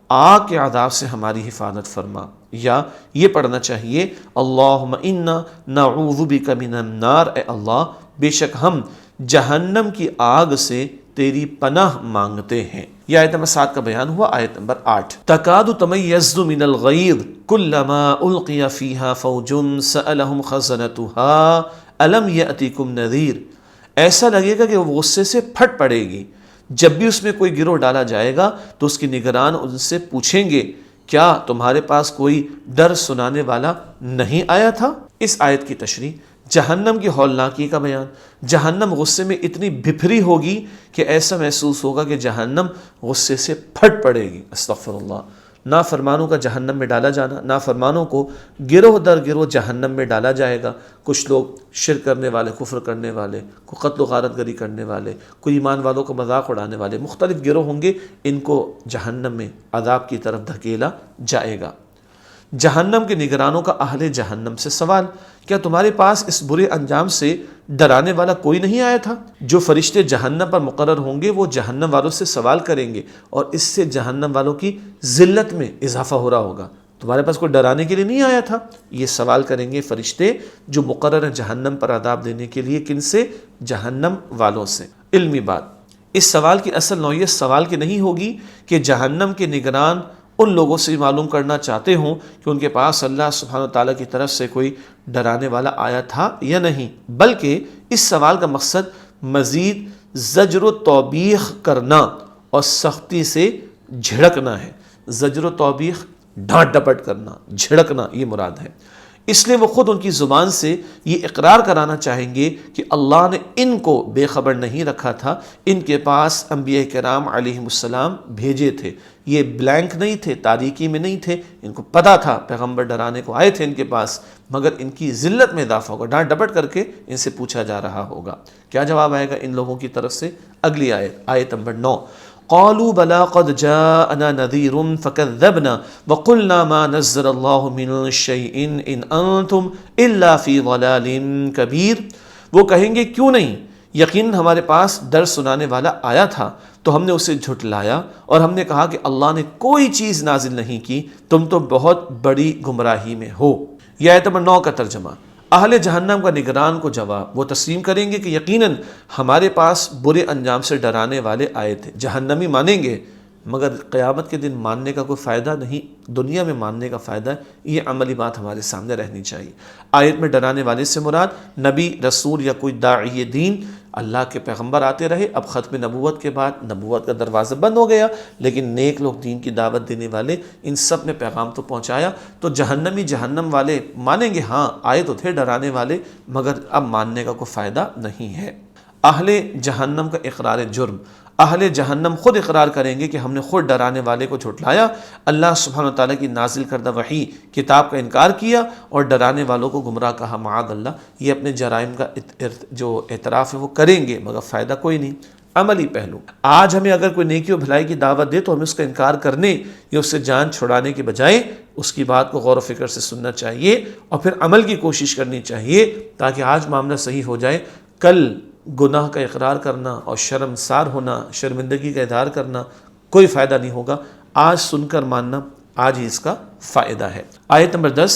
آگ کے عذاب سے ہماری حفاظت فرما، یا یہ پڑھنا چاہیے اللہم انا نعوذ بک من النار، اے اللہ بے شک ہم جہنم کی آگ سے تیری پناہ مانگتے ہیں۔ یہ آیت نمبر 7 کا بیان ہوا۔ آیت نمبر 8، تکاد تمیز من الغیظ کلما القی فیہا فوج سألہم خزنتها الم یأتکم نذیر، ایسا لگے گا کہ وہ غصے سے پھٹ پڑے گی، جب بھی اس میں کوئی گروہ ڈالا جائے گا تو اس کی نگران ان سے پوچھیں گے کیا تمہارے پاس کوئی ڈر سنانے والا نہیں آیا تھا۔ اس آیت کی تشریح، جہنم کی ہولناکی کا بیان، جہنم غصے میں اتنی بھپری ہوگی کہ ایسا محسوس ہوگا کہ جہنم غصے سے پھٹ پڑے گی۔ استغفر اللہ۔ نافرمانوں کا جہنم میں ڈالا جانا، نافرمانوں کو گروہ در گروہ جہنم میں ڈالا جائے گا۔ کچھ لوگ شرک کرنے والے، کفر کرنے والے، کوئی قتل و غارت گری کرنے والے، کوئی ایمان والوں کو مذاق اڑانے والے، مختلف گروہ ہوں گے، ان کو جہنم میں عذاب کی طرف دھکیلا جائے گا۔ جہنم کے نگرانوں کا اہل جہنم سے سوال، کیا تمہارے پاس اس برے انجام سے ڈرانے والا کوئی نہیں آیا تھا؟ جو فرشتے جہنم پر مقرر ہوں گے وہ جہنم والوں سے سوال کریں گے، اور اس سے جہنم والوں کی ذلت میں اضافہ ہو رہا ہوگا۔ تمہارے پاس کوئی ڈرانے کے لیے نہیں آیا تھا؟ یہ سوال کریں گے فرشتے جو مقرر ہیں جہنم پر عذاب دینے کے لیے، کن سے؟ جہنم والوں سے۔ علمی بات، اس سوال کی اصل نوعیت سوال کی نہیں ہوگی کہ جہنم کے نگران ان لوگوں سے معلوم کرنا چاہتے ہوں کہ ان کے پاس اللہ سبحانہ وتعالیٰ کی طرف سے کوئی ڈرانے والا آیا تھا یا نہیں، بلکہ اس سوال کا مقصد مزید زجر و توبیخ کرنا اور سختی سے جھڑکنا ہے۔ زجر و توبیخ، ڈانٹ ڈپٹ کرنا، جھڑکنا، یہ مراد ہے۔ اس لیے وہ خود ان کی زبان سے یہ اقرار کرانا چاہیں گے کہ اللہ نے ان کو بے خبر نہیں رکھا تھا، ان کے پاس انبیاء کرام علیہم السلام بھیجے تھے، یہ بلینک نہیں تھے، تاریکی میں نہیں تھے، ان کو پتہ تھا پیغمبر ڈرانے کو آئے تھے ان کے پاس، مگر ان کی ذلت میں اضافہ ہوگا، ڈانٹ ڈپٹ کر کے ان سے پوچھا جا رہا ہوگا۔ کیا جواب آئے گا ان لوگوں کی طرف سے؟ اگلی آیت، آیت نمبر 9، قالوا بلا قد جاءنا نذير فكذبنا وقلنا ما نزل الله من شيء ان انتم الا في ضلال كبير، وہ کہیں گے کیوں نہیں، یقین ہمارے پاس ڈر سنانے والا آیا تھا تو ہم نے اسے جھٹلایا اور ہم نے کہا کہ اللہ نے کوئی چیز نازل نہیں کی، تم تو بہت بڑی گمراہی میں ہو۔ یہ آیت نمبر 9 کا ترجمہ، اہل جہنم کا نگران کو جواب، وہ تسلیم کریں گے کہ یقیناً ہمارے پاس برے انجام سے ڈرانے والے آئے تھے۔ جہنمی مانیں گے، مگر قیامت کے دن ماننے کا کوئی فائدہ نہیں، دنیا میں ماننے کا فائدہ ہے۔ یہ عملی بات ہمارے سامنے رہنی چاہیے۔ آیت میں ڈرانے والے سے مراد نبی، رسول یا کوئی داعی دین، اللہ کے پیغمبر آتے رہے، اب ختم نبوت کے بعد نبوت کا دروازہ بند ہو گیا، لیکن نیک لوگ، دین کی دعوت دینے والے، ان سب نے پیغام تو پہنچایا۔ تو جہنمی، جہنم والے مانیں گے، ہاں آئے تو تھے ڈرانے والے، مگر اب ماننے کا کوئی فائدہ نہیں ہے۔ اہل جہنم کا اقرار جرم، اہل جہنم خود اقرار کریں گے کہ ہم نے خود ڈرانے والے کو جھٹلایا، اللہ سبحانہ وتعالیٰ کی نازل کردہ وحی کتاب کا انکار کیا اور ڈرانے والوں کو گمراہ کہا، معاذ اللہ۔ یہ اپنے جرائم کا جو اعتراف ہے وہ کریں گے، مگر فائدہ کوئی نہیں۔ عملی پہلو، آج ہمیں اگر کوئی نیکی و بھلائی کی دعوت دے تو ہمیں اس کا انکار کرنے یا اس سے جان چھڑانے کے بجائے اس کی بات کو غور و فکر سے سننا چاہیے اور پھر عمل کی کوشش کرنی چاہیے، تاکہ آج معاملہ صحیح ہو جائے، کل گناہ کا اقرار کرنا اور شرمسار ہونا، شرمندگی کا اظہار کرنا کوئی فائدہ نہیں ہوگا۔ آج سن کر ماننا، آج ہی اس کا فائدہ ہے۔ آیت نمبر 10،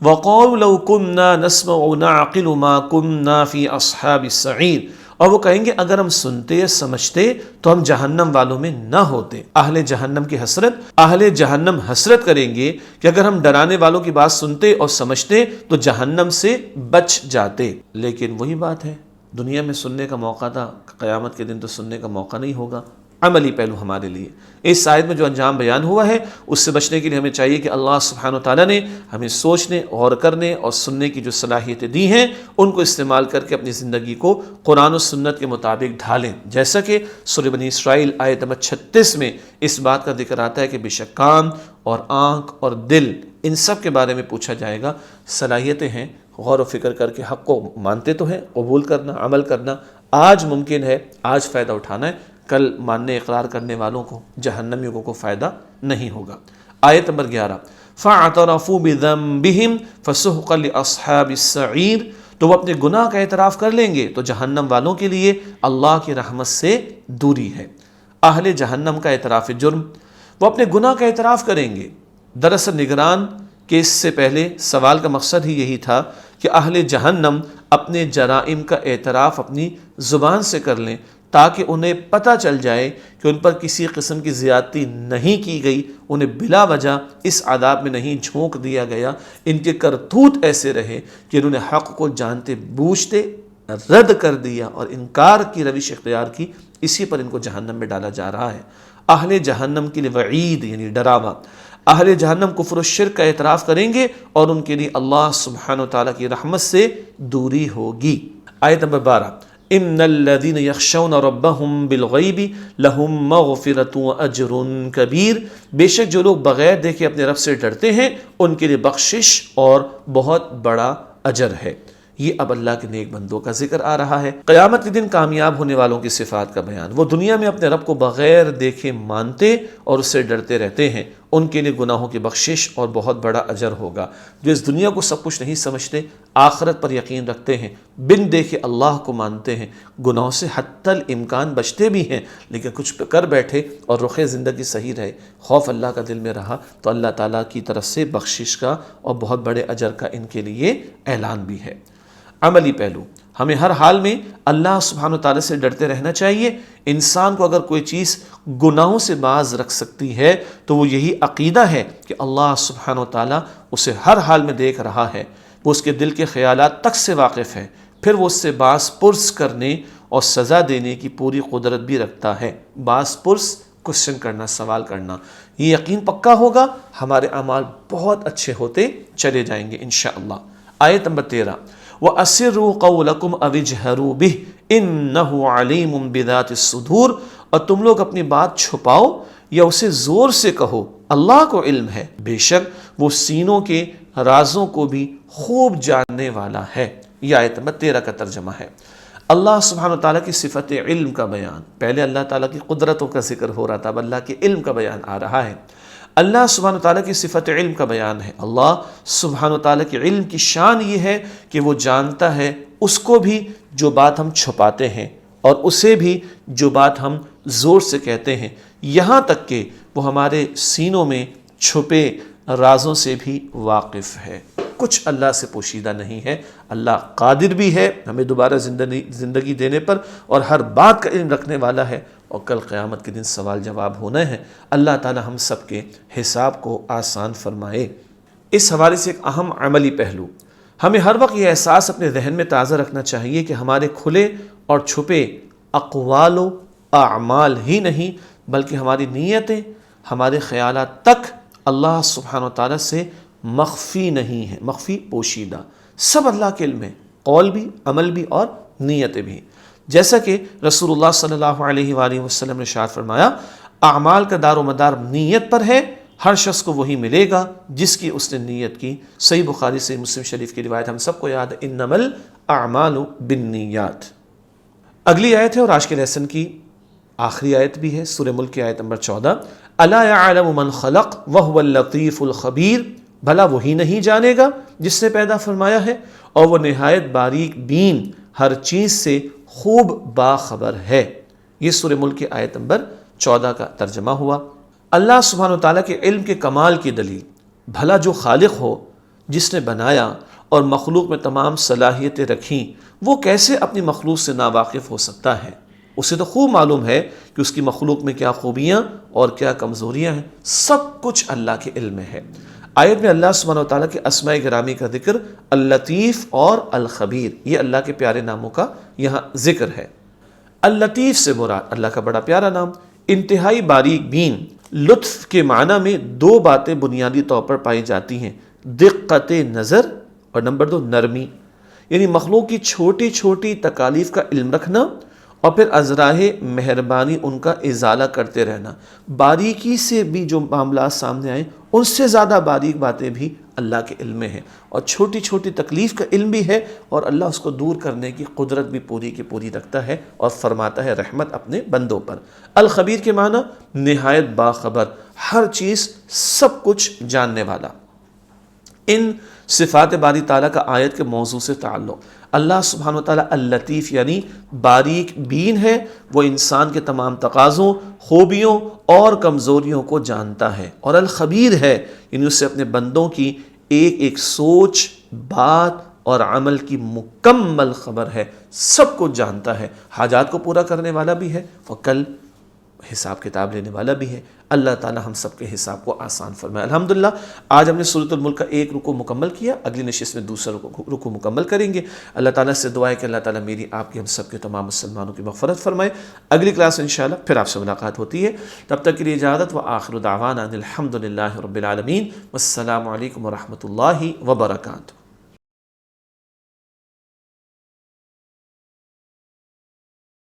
وَقَالُوا لَوْ كُنَّا نَسْمَعُ وَنَعْقِلُ مَا كُنَّا فِي أَصْحَابِ السَّعِيرِ، اور وہ کہیں گے اگر ہم سنتے یا سمجھتے تو ہم جہنم والوں میں نہ ہوتے۔ اہل جہنم کی حسرت، اہل جہنم حسرت کریں گے کہ اگر ہم ڈرانے والوں کی بات سنتے اور سمجھتے تو جہنم سے بچ جاتے، لیکن وہی بات ہے، دنیا میں سننے کا موقع تھا، قیامت کے دن تو سننے کا موقع نہیں ہوگا۔ عملی پہلو ہمارے لیے اس آیت میں جو انجام بیان ہوا ہے اس سے بچنے کے لیے ہمیں چاہیے کہ اللہ سبحانہ و تعالیٰ نے ہمیں سوچنے، غور کرنے اور سننے کی جو صلاحیتیں دی ہیں ان کو استعمال کر کے اپنی زندگی کو قرآن و سنت کے مطابق ڈھالیں، جیسا کہ سورہ بنی اسرائیل آیت نمبر 36 میں اس بات کا ذکر آتا ہے کہ بے شک کان اور آنکھ اور دل ان سب کے بارے میں پوچھا جائے گا۔ صلاحیتیں ہیں، غور و فکر کر کے حق کو مانتے تو ہیں، قبول کرنا، عمل کرنا آج ممکن ہے، آج فائدہ اٹھانا ہے، کل ماننے اقرار کرنے والوں کو، جہنمیوں کو فائدہ نہیں ہوگا۔ آیت نمبر 11 فَاعْتَرَفُوا بِذَنبِهِمْ فَسُحْقًا لِأَصْحَابِ السَّعِيرِ، تو وہ اپنے گناہ کا اعتراف کر لیں گے تو جہنم والوں کے لیے اللہ کی رحمت سے دوری ہے۔ اہل جہنم کا اعتراف جرم، وہ اپنے گناہ کا اعتراف کریں گے۔ دراصل نگران کے اس سے پہلے سوال کا مقصد ہی یہی تھا کہ اہل جہنم اپنے جرائم کا اعتراف اپنی زبان سے کر لیں تاکہ انہیں پتہ چل جائے کہ ان پر کسی قسم کی زیادتی نہیں کی گئی، انہیں بلا وجہ اس عذاب میں نہیں جھونک دیا گیا، ان کے کرتوت ایسے رہے کہ انہوں نے حق کو جانتے بوجھتے رد کر دیا اور انکار کی روش اختیار کی، اسی پر ان کو جہنم میں ڈالا جا رہا ہے۔ اہل جہنم کے لیے وعید یعنی ڈراوا، اہل جہنم کفر و شرک کا اعتراف کریں گے اور ان کے لیے اللہ سبحانہ وتعالیٰ کی رحمت سے دوری ہوگی۔ آیت نمبر 12 ان الذين يخشون ربهم بالغیب لهم مغفرة واجر کبیر، بے شک جو لوگ بغیر دیکھے اپنے رب سے ڈرتے ہیں ان کے لیے بخشش اور بہت بڑا اجر ہے۔ یہ اب اللہ کے نیک بندوں کا ذکر آ رہا ہے۔ قیامت کے دن کامیاب ہونے والوں کی صفات کا بیان، وہ دنیا میں اپنے رب کو بغیر دیکھے مانتے اور اس سے ڈرتے رہتے ہیں، ان کے لیے گناہوں کی بخشش اور بہت بڑا اجر ہوگا۔ جو اس دنیا کو سب کچھ نہیں سمجھتے، آخرت پر یقین رکھتے ہیں، بن دیکھے اللہ کو مانتے ہیں، گناہوں سے حتی الامکان بچتے بھی ہیں، لیکن کچھ کر بیٹھے اور رخ زندگی صحیح رہے، خوف اللہ کا دل میں رہا تو اللہ تعالیٰ کی طرف سے بخشش کا اور بہت بڑے اجر کا ان کے لیے اعلان بھی ہے۔ عملی پہلو، ہمیں ہر حال میں اللہ سبحانہ وتعالیٰ سے ڈرتے رہنا چاہیے۔ انسان کو اگر کوئی چیز گناہوں سے باز رکھ سکتی ہے تو وہ یہی عقیدہ ہے کہ اللہ سبحانہ وتعالیٰ اسے ہر حال میں دیکھ رہا ہے، وہ اس کے دل کے خیالات تک سے واقف ہے، پھر وہ اس سے باز پرس کرنے اور سزا دینے کی پوری قدرت بھی رکھتا ہے۔ باز پرس، کوشچن کرنا، سوال کرنا، یہ یقین پکا ہوگا، ہمارے اعمال بہت اچھے ہوتے چلے جائیں گے انشاءاللہ۔ آیت نمبر 13 وَأَسِرُّوا قَوْلَكُمْ أَوِ اجْهَرُوا بِهِ إِنَّهُ عَلِيمٌ بِذَاتِ الصُّدُورِ، اور تم لوگ اپنی بات چھپاؤ یا اسے زور سے کہو، اللہ کو علم ہے، بے شک وہ سینوں کے رازوں کو بھی خوب جاننے والا ہے۔ یہ آیت نمبر 13 کا ترجمہ ہے۔ اللہ سبحانہ وتعالیٰ کی صفت علم کا بیان، پہلے اللہ تعالیٰ کی قدرتوں کا ذکر ہو رہا تھا، اب اللہ کے علم کا بیان آ رہا ہے۔ اللہ سبحانہ وتعالیٰ کی صفت علم کا بیان ہے۔ اللہ سبحانہ وتعالیٰ کے علم کی شان یہ ہے کہ وہ جانتا ہے اس کو بھی جو بات ہم چھپاتے ہیں اور اسے بھی جو بات ہم زور سے کہتے ہیں، یہاں تک کہ وہ ہمارے سینوں میں چھپے رازوں سے بھی واقف ہے۔ کچھ اللہ سے پوشیدہ نہیں ہے۔ اللہ قادر بھی ہے ہمیں دوبارہ زندگی دینے پر اور ہر بات کا علم رکھنے والا ہے، اور کل قیامت کے دن سوال جواب ہونا ہے۔ اللہ تعالی ہم سب کے حساب کو آسان فرمائے۔ اس حوالے سے ایک اہم عملی پہلو، ہمیں ہر وقت یہ احساس اپنے ذہن میں تازہ رکھنا چاہیے کہ ہمارے کھلے اور چھپے اقوال و اعمال ہی نہیں بلکہ ہماری نیتیں، ہمارے خیالات تک اللہ سبحانہ و تعالیٰ سے مخفی نہیں ہے، مخفی پوشیدہ، سب اللہ کے علم ہے، قول بھی، عمل بھی اور نیتیں بھی۔ جیسا کہ رسول اللہ صلی اللہ علیہ وآلہ وسلم نے ارشاد فرمایا، اعمال کا دار و مدار نیت پر ہے، ہر شخص کو وہی ملے گا جس کی اس نے نیت کی۔ صحیح بخاری سے مسلم شریف کی روایت ہم سب کو یاد ہے، انما الاعمال بالنیات۔ اگلی آیت ہے اور آج کے لیسن کی آخری آیت بھی ہے، سورہ ملک کی آیت نمبر 14، الا یعلم من خلق وهو اللطیف الخبیر، بھلا وہی نہیں جانے گا جس نے پیدا فرمایا ہے اور وہ نہایت باریک بین ہر چیز سے خوب باخبر ہے۔ یہ سورہ ملک کی آیت نمبر 14 کا ترجمہ ہوا۔ اللہ سبحانہ وتعالیٰ کے علم کے کمال کی دلیل، بھلا جو خالق ہو، جس نے بنایا اور مخلوق میں تمام صلاحیتیں رکھیں، وہ کیسے اپنی مخلوق سے ناواقف ہو سکتا ہے؟ اسے تو خوب معلوم ہے کہ اس کی مخلوق میں کیا خوبیاں اور کیا کمزوریاں ہیں، سب کچھ اللہ کے علم میں ہے۔ آیت میں اللہ سبحانہ وتعالیٰ کے اسماء گرامی کا ذکر اللطیف اور الخبیر، یہ اللہ کے پیارے ناموں کا یہاں ذکر ہے۔ اللطیف سے مراد اللہ کا بڑا پیارا نام، انتہائی باریک بین۔ لطف کے معنی میں دو باتیں بنیادی طور پر پائی جاتی ہیں، دقت نظر اور نمبر 2 نرمی، یعنی مخلوق کی چھوٹی چھوٹی تکالیف کا علم رکھنا اور پھر ازراہ مہربانی ان کا ازالہ کرتے رہنا۔ باریکی سے بھی جو معاملات سامنے آئیں ان سے زیادہ باریک باتیں بھی اللہ کے علم میں ہیں، اور چھوٹی چھوٹی تکلیف کا علم بھی ہے، اور اللہ اس کو دور کرنے کی قدرت بھی پوری کی پوری رکھتا ہے اور فرماتا ہے رحمت اپنے بندوں پر۔ الخبیر کے معنی نہایت باخبر، ہر چیز سب کچھ جاننے والا۔ ان صفات باری تعالیٰ کا آیت کے موضوع سے تعلق، اللہ سبحانہ وتعالیٰ اللطیف یعنی باریک بین ہے، وہ انسان کے تمام تقاضوں، خوبیوں اور کمزوریوں کو جانتا ہے، اور الخبیر ہے یعنی اس سے اپنے بندوں کی ایک ایک سوچ، بات اور عمل کی مکمل خبر ہے، سب کچھ جانتا ہے، حاجات کو پورا کرنے والا بھی ہے اور کل حساب کتاب لینے والا بھی ہے۔ اللہ تعالی ہم سب کے حساب کو آسان فرمائے۔ الحمدللہ آج ہم نے سورۃ الملک کا ایک رکوع مکمل کیا، اگلی نشست میں دوسرا رکوع مکمل کریں گے۔ اللہ تعالیٰ سے دعا ہے کہ اللہ تعالیٰ میری، آپ کی، ہم سب کے تمام مسلمانوں کی مغفرت فرمائے۔ اگلی کلاس میں انشاءاللہ پھر آپ سے ملاقات ہوتی ہے، تب تک کے لیے اجازت، وآخر دعوانا ان الحمدللہ رب العالمین، والسلام علیکم ورحمۃ اللہ وبرکاتہ۔